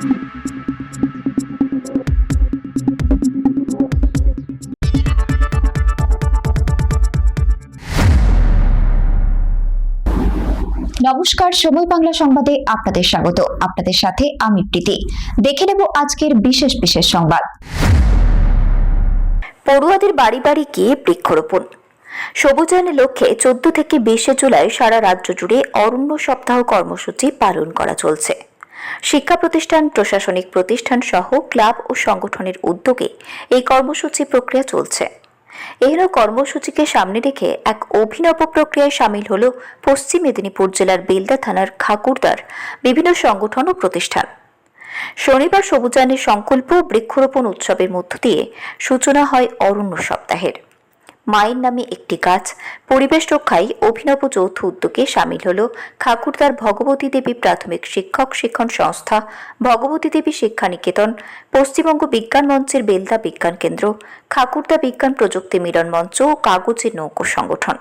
নমস্কার, সময় বাংলা সংবাদে আপনাদের স্বাগত। আপনাদের সাথে আমি প্রীতি। দেখে নেব আজকের বিশেষ বিশেষ সংবাদ। পড়ুয়াদের বাড়ি বাড়ি গিয়ে বৃক্ষরোপণ। সবুজায়নের লক্ষ্যে 14 থেকে 20 জুলাই সারা রাজ্য জুড়ে অরণ্য সপ্তাহ কর্মসূচি পালন করা চলছে। শিক্ষা প্রতিষ্ঠান, প্রশাসনিক প্রতিষ্ঠান সহ ক্লাব ও সংগঠনের উদ্যোগে এই কর্মসূচি প্রক্রিয়া চলছে। এই কর্মসূচিকে সামনে রেখে এক অভিনব প্রক্রিয়ায় সামিল হল পশ্চিম মেদিনীপুর জেলার বেলদা থানার খাকুরদার বিভিন্ন সংগঠন ও প্রতিষ্ঠান। শনিবার সবুজায়নের সংকল্প বৃক্ষরোপণ উৎসবের মধ্য দিয়ে সূচনা হয় অরণ্য সপ্তাহের। মায়ের নামে একটি গাছ পরিবেশ রক্ষায় অভিনব যৌথ উদ্যোগে সামিল হল খাকুরদার ভগবতী দেবী প্রাথমিক শিক্ষক শিক্ষণ সংস্থা, ভগবতী দেবী শিক্ষা নিকেতন, পশ্চিমবঙ্গ বিজ্ঞান মঞ্চের বেলদা বিজ্ঞান কেন্দ্র, খাকুরদা বিজ্ঞান প্রযুক্তি মিলন মঞ্চ ও কাগজের নৌকো সংগঠন।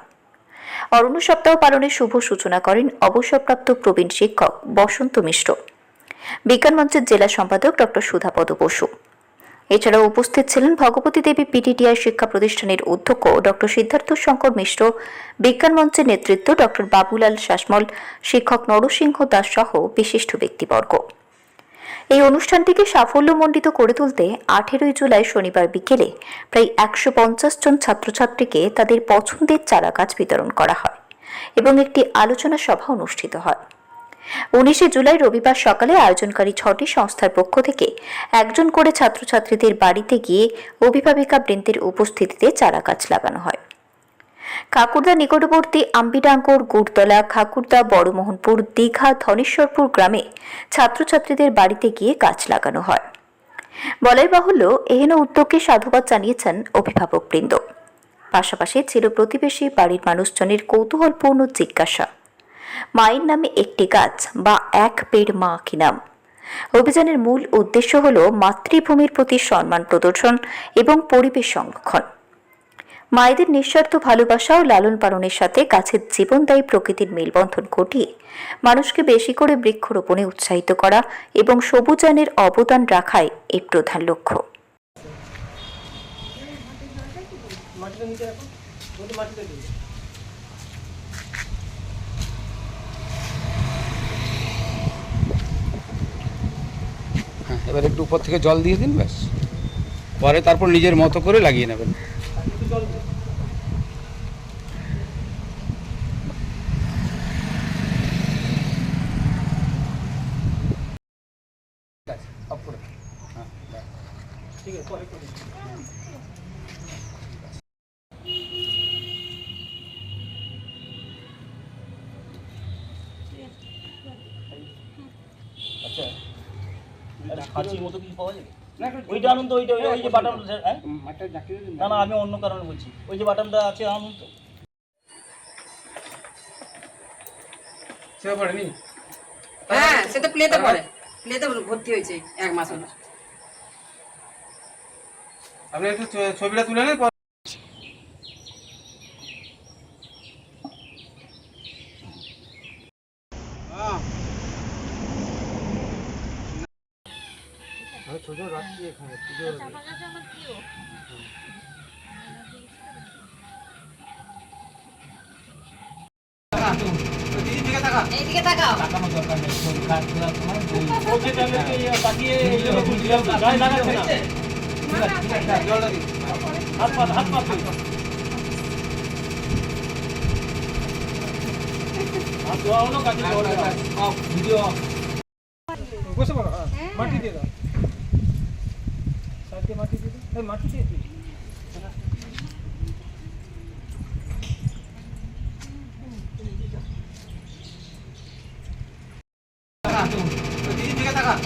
অরণ্য সপ্তাহ পালনের শুভ সূচনা করেন অবসরপ্রাপ্ত প্রবীণ শিক্ষক বসন্ত মিশ্র, বিজ্ঞান মঞ্চের জেলা সম্পাদক ডক্টর সুধাপদ বসু। এছাড়াও উপস্থিত ছিলেন ভগবতী দেবী পিটিটিআই শিক্ষা প্রতিষ্ঠানের অধ্যক্ষ ডক্টর সিদ্ধার্থ শঙ্কর মিশ্র, বিজ্ঞান মঞ্চের নেতৃত্ব ডক্টর বাবুলাল শাসমল, শিক্ষক নরসিংহ দাস সহ বিশিষ্ট ব্যক্তিবর্গ। এই অনুষ্ঠানটিকে সাফল্যমণ্ডিত করে তুলতে 18 জুলাই শনিবার বিকেলে প্রায় 150 জন ছাত্রছাত্রীকে তাদের পছন্দের চারা গাছ বিতরণ করা হয় এবং একটি আলোচনা সভা অনুষ্ঠিত হয়। 19 জুলাই রবিবার সকালে আয়োজনকারী 6টি সংস্থার পক্ষ থেকে একজন করে ছাত্রছাত্রীদের বাড়িতে গিয়ে অভিভাবিকা বৃন্দের উপস্থিতিতে চারা গাছ লাগানো হয়। খাকুরদা নিকটবর্তী আম্বিডাঙ্গর, গুড়তলা, খাকুরদা, বড়মোহনপুর, দীঘা, ধনেশ্বরপুর গ্রামে ছাত্রছাত্রীদের বাড়িতে গিয়ে গাছ লাগানো হয়। বলাই বাহুল্য, এহেন উদ্যোগকে সাধুবাদ জানিয়েছেন অভিভাবকবৃন্দ। পাশাপাশি ছিল প্রতিবেশী বাড়ির মানুষজনের কৌতূহলপূর্ণ জিজ্ঞাসা, মায়ের নামে একটি গাছ বা এক পেড় মা কি নাম। অভিযানের মূল উদ্দেশ্য হল মাতৃভূমির প্রতি সম্মান প্রদর্শন এবং পরিবেশ সংরক্ষণ। মায়েদের নিঃস্বার্থ ভালোবাসা ও লালন পালনের সাথে গাছের জীবনদায়ী প্রকৃতির মেলবন্ধন ঘটিয়ে মানুষকে বেশি করে বৃক্ষরোপণে উৎসাহিত করা এবং সবুজায়নের অবদান রাখাই এর প্রধান লক্ষ্য। এবার একটু উপর থেকে জল দিয়ে দিন, ব্যাস। পরে তারপর নিজের মতো করে লাগিয়ে নেবেন। ঠিক আছে, পরে করে আচ্ছা, খাঁচির মতো কিছু পাওয়া যাবে? ওইটা আনুন তো, ওইটা ওই যে বাটন। না না, আমি অন্য কারণে বলছি, ওই যে বাটনটা আছে আনুন তো। হ্যাঁ, সে তো প্লেতে পড়ে, প্লেতে ভর্তি হয়েছে 1 মাস হলো। আপনি একটু ছবিটা তুলে নেন। ছোট রাখছি এখানে পুজো এইদিকে তাকাও। তাকানো দরকার নেই, কাজ করার সময় বলছে তাহলে তাকিয়ে গায়ে লাগাচ্ছে না। ঠিক আছে, জলটা দিন, হাত পা হাত ধোয়া হলো, কাজে ভিডিও বসে পড়ো। মাটি দিয়ে দাও, সাইডে মাটি দিয়ে দাও, মাটি দিয়ে দিই।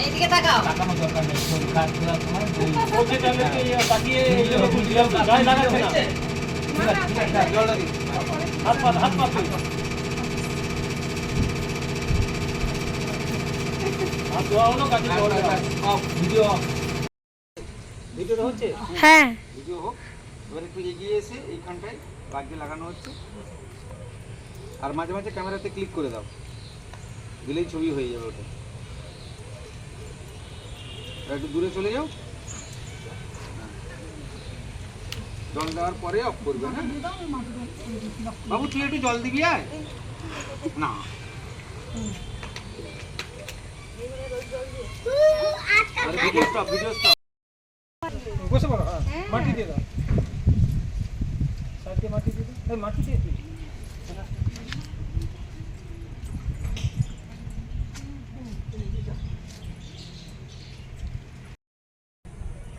এইদিকে তাকাও। তাকানো দরকার নেই, কাজ করার সময় বলছে তাহলে তাকিয়ে গায়ে লাগাচ্ছে না। ঠিক আছে, জলটা দিন, হাত পা হাত ধোয়া হলো, কাজে ভিডিও ভিডিওটা হচ্ছে। হ্যাঁ, ভিডিও হোক। এবার একটু এগিয়ে এসে এইখানটায় লাগিয়ে লাগানো হচ্ছে, আর মাঝে মাঝে ক্যামেরাতে ক্লিক করে দাও, দিলেই ছবি হয়ে যাবে ওটা। একটু দূরে চলে যাও। জল দেওয়ার পরে অফ করবে। হ্যাঁ বাবু তুই একটু জল দিবি আয় না। Video stop, video stop. বসে পড়ো। হ্যাঁ মাটি দিয়ে দাও, সাইডে মাটি দিয়ে দাও। এই মাটি দিয়ে দিই।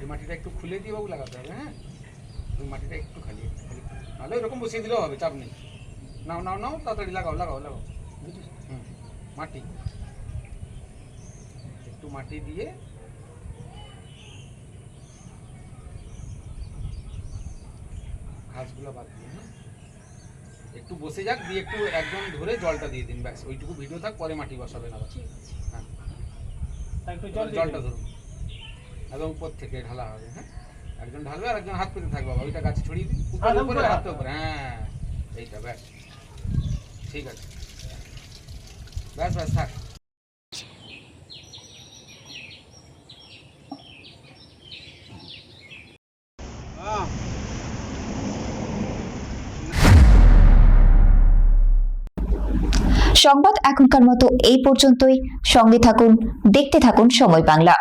এই মাটিটা একটু খুলে দিয়ে বাবু লাগাতে হবে। হ্যাঁ ওই মাটিটা একটু খালি নাহলে এরকম বসিয়ে দিলেও হবে, চাপ নেই। নাও নাও নাও তাড়াতাড়ি লাগাও লাগাও লাগাও। হুম মাটি একটু মাটি দিয়ে ঘাসগুলো বাদ দিয়ে। হ্যাঁ একটু বসে যাক, দিয়ে একটু একজন ধরে জলটা দিয়ে দিন, ব্যাস ওইটুকু ভিডিও থাক, পরে মাটি বসাবেন আবার। হ্যাঁ একটু জল দিয়ে জলটা ধরুন, একদম উপর থেকে ঢালা হবে। হ্যাঁ একজন ঢালবে আর একজন হাত পেতে থাকবে বাবা, ওইটা গাছে ছড়িয়ে দিন উপরে উপরে হাতের উপরে। হ্যাঁ এইটা ব্যাস ঠিক আছে, ব্যাস ব্যাস থাক। সংবাদ এখনকার মতো এই পর্যন্তই। সঙ্গে থাকুন, দেখতে থাকুন সময় বাংলা।